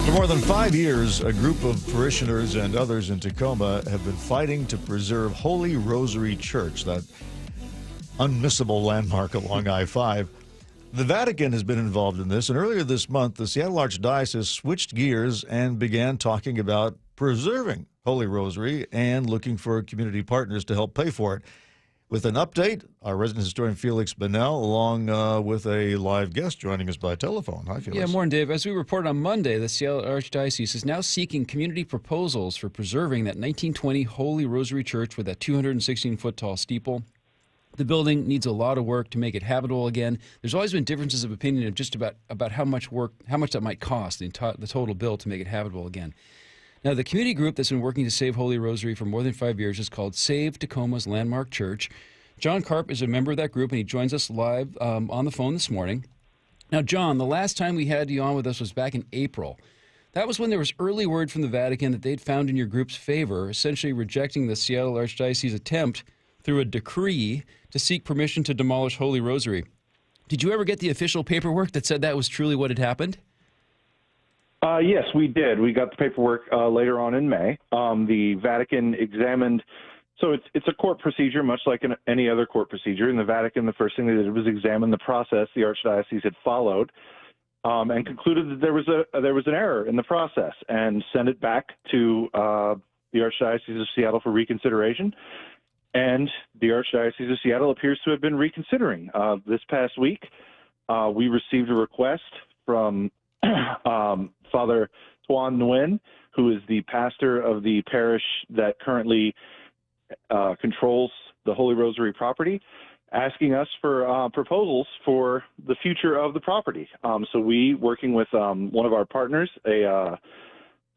For more than 5 years, a group of parishioners and others in Tacoma have been fighting to preserve Holy Rosary Church, that unmissable landmark along I-5. The Vatican has been involved in this, and earlier this month, the Seattle Archdiocese switched gears and began talking about preserving Holy Rosary and looking for community partners to help pay for it. With an update, our resident historian Felix Bennell, along with a live guest joining us by telephone. Hi, Felix. Yeah, morning, Dave. As we reported on Monday, the Seattle Archdiocese is now seeking community proposals for preserving that 1920 Holy Rosary Church with that 216-foot tall steeple. The building needs a lot of work to make it habitable again. There's always been differences of opinion of just about how much that might cost, the total bill to make it habitable again. Now, the community group that's been working to save Holy Rosary for more than 5 years is called Save Tacoma's Landmark Church. John Carp is a member of that group, and he joins us live on the phone this morning. Now, John, the last time we had you on with us was back in April. That was when there was early word from the Vatican that they'd found in your group's favor, essentially rejecting the Seattle Archdiocese attempt through a decree to seek permission to demolish Holy Rosary. Did you ever get the official paperwork that said that was truly what had happened? Yes, we did. We got the paperwork later on in May. The Vatican examined, so it's a court procedure, much like any other court procedure. In the Vatican, the first thing they did was examine the process the Archdiocese had followed, and concluded that there was an error in the process, and sent it back to the Archdiocese of Seattle for reconsideration. And the Archdiocese of Seattle appears to have been reconsidering. This past week, we received a request from Father Tuan Nguyen, who is the pastor of the parish that currently controls the Holy Rosary property, asking us for proposals for the future of the property. So we, working with one of our partners, an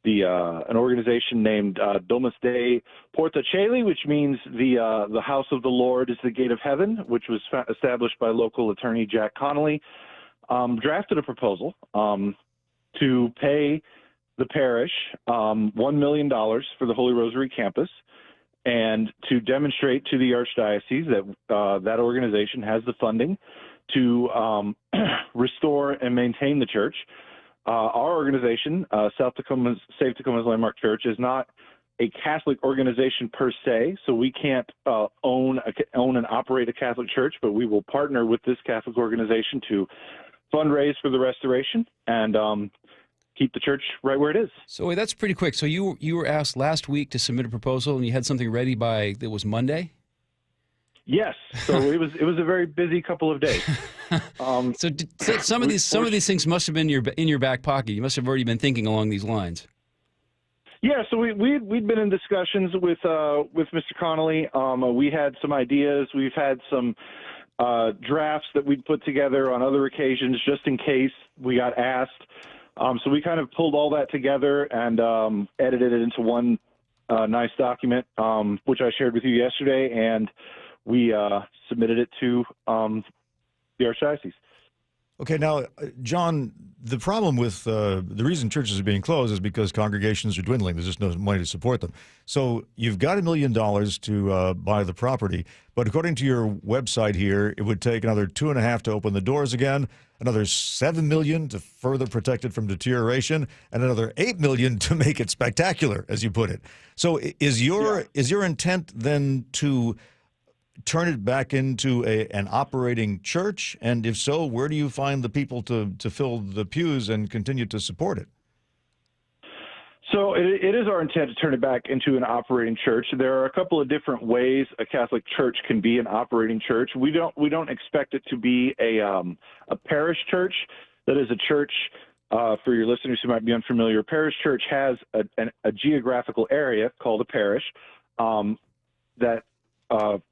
organization named Domus Dei Porta Coeli, which means the House of the Lord is the Gate of Heaven, which was established by local attorney Jack Connolly, drafted a proposal to pay the parish $1 million for the Holy Rosary campus, and to demonstrate to the Archdiocese that that organization has the funding to restore and maintain the church. Our organization, Save Tacoma's Landmark Church, is not a Catholic organization per se, so we can't own and operate a Catholic church, but we will partner with this Catholic organization to fundraise for the restoration and keep the church right where it is. So wait, that's pretty quick. So you were asked last week to submit a proposal, and you had something ready by, it was Monday? Yes. So it was a very busy couple of days. So some of these things must have been in your back pocket. You must have already been thinking along these lines. Yeah. So we'd been in discussions with Mr. Connolly. We had some ideas. We've had some drafts that we'd put together on other occasions just in case we got asked. So we kind of pulled all that together and edited it into one nice document, which I shared with you yesterday, and we submitted it to the Archdiocese. Okay, now, John, the problem with the reason churches are being closed is because congregations are dwindling. There's just no money to support them. So you've got $1 million to buy the property, but according to your website here, it would take another $2.5 million to open the doors again, another $7 million to further protect it from deterioration, and another $8 million to make it spectacular, as you put it. So is your intent then to turn it back into an operating church? And if so, where do you find the people to fill the pews and continue to support it? So it is our intent to turn it back into an operating church. There are a couple of different ways a Catholic church can be an operating church. We don't expect it to be a parish church. That is a church, for your listeners who might be unfamiliar, a parish church has a geographical area called a parish that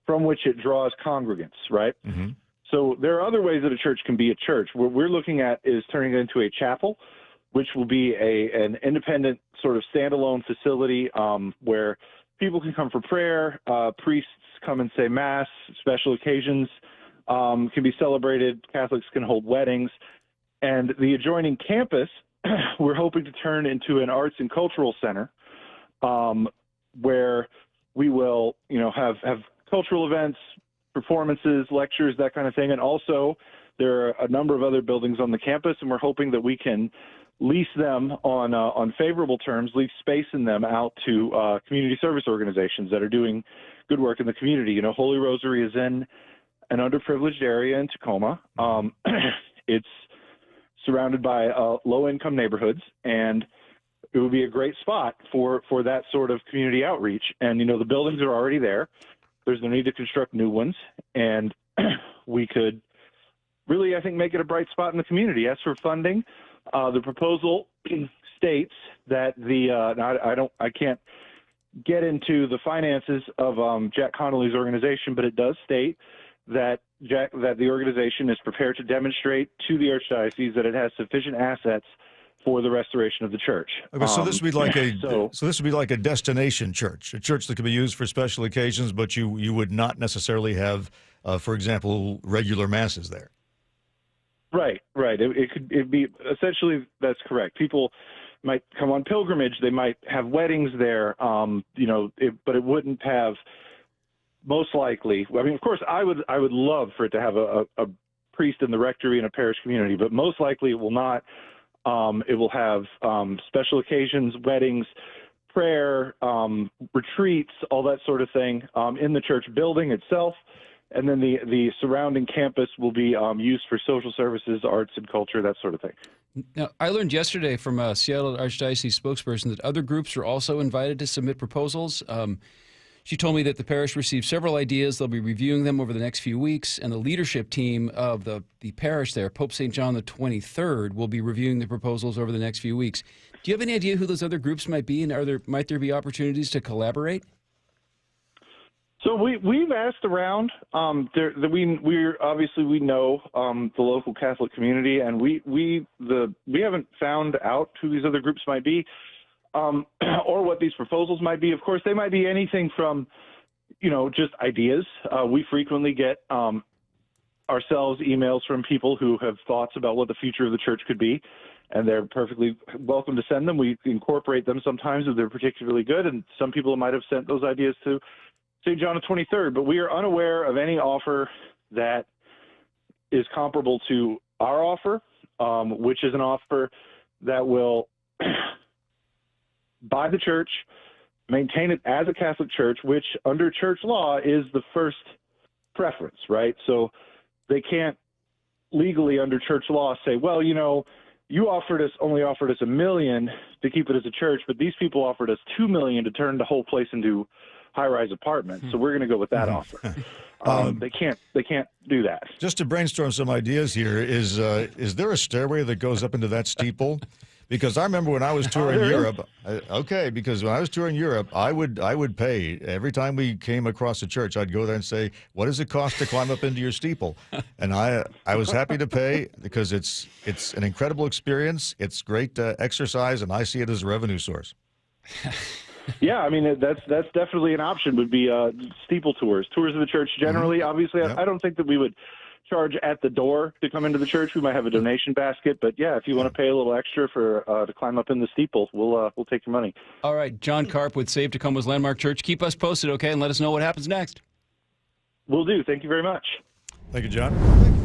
from which it draws congregants, right? Mm-hmm. So there are other ways that a church can be a church. What we're looking at is turning it into a chapel, which will be an independent sort of standalone facility where people can come for prayer, priests come and say Mass, special occasions can be celebrated, Catholics can hold weddings, and the adjoining campus we're hoping to turn into an arts and cultural center where we will, have cultural events, performances, lectures, that kind of thing. And also there are a number of other buildings on the campus, and we're hoping that we can lease them on favorable terms, lease space in them out to community service organizations that are doing good work in the community. You know, Holy Rosary is in an underprivileged area in Tacoma. It's surrounded by low-income neighborhoods, and it would be a great spot for that sort of community outreach. And, you know, the buildings are already there. There's no need to construct new ones, and we could really, I think, make it a bright spot in the community. As for funding, the proposal states that I can't get into the finances of Jack Connolly's organization, but it does state that the organization is prepared to demonstrate to the Archdiocese that it has sufficient assets for the restoration of the church. Okay, so this would be like this would be like a destination church, a church that could be used for special occasions, but you would not necessarily have, for example, regular masses there. Right. It'd be essentially, that's correct. People might come on pilgrimage. They might have weddings there. But it wouldn't have. Most likely, I mean, of course, I would love for it to have a priest in the rectory and a parish community, but most likely it will not. It will have special occasions, weddings, prayer, retreats, all that sort of thing in the church building itself. And then the surrounding campus will be used for social services, arts and culture, that sort of thing. Now, I learned yesterday from a Seattle Archdiocese spokesperson that other groups are also invited to submit proposals. She told me that the parish received several ideas. They'll be reviewing them over the next few weeks, and the leadership team of the parish there, Pope St. John the 23rd, will be reviewing the proposals over the next few weeks. Do you have any idea who those other groups might be, and might there be opportunities to collaborate? So we've asked around. We obviously know the local Catholic community, and we haven't found out who these other groups might be. Or what these proposals might be. Of course, they might be anything from, just ideas. We frequently get ourselves emails from people who have thoughts about what the future of the church could be, and they're perfectly welcome to send them. We incorporate them sometimes if they're particularly good, and some people might have sent those ideas to St. John the 23rd, but we are unaware of any offer that is comparable to our offer, which is an offer that will buy the church, maintain it as a Catholic church, which under church law is the first preference, right? So they can't legally under church law say, well, you only offered us $1 million to keep it as a church, but these people offered us $2 million to turn the whole place into high-rise apartments. So we're going to go with that offer. They can't do that. Just to brainstorm some ideas here, is there a stairway that goes up into that steeple? Because I remember when I was touring Europe, because when I was touring Europe, I would pay. Every time we came across a church, I'd go there and say, what does it cost to climb up into your steeple? And I was happy to pay because it's an incredible experience. It's great exercise, and I see it as a revenue source. Yeah, I mean, that's definitely an option, would be steeple tours of the church generally. Obviously, I don't think that we would charge at the door to come into the church. We might have a donation basket, but yeah, if you want to pay a little extra for to climb up in the steeple, we'll take your money. All right, John Carp with Save Tacoma's Landmark Church. Keep us posted, okay, and let us know what happens next. Will do. Thank you very much. Thank you, John.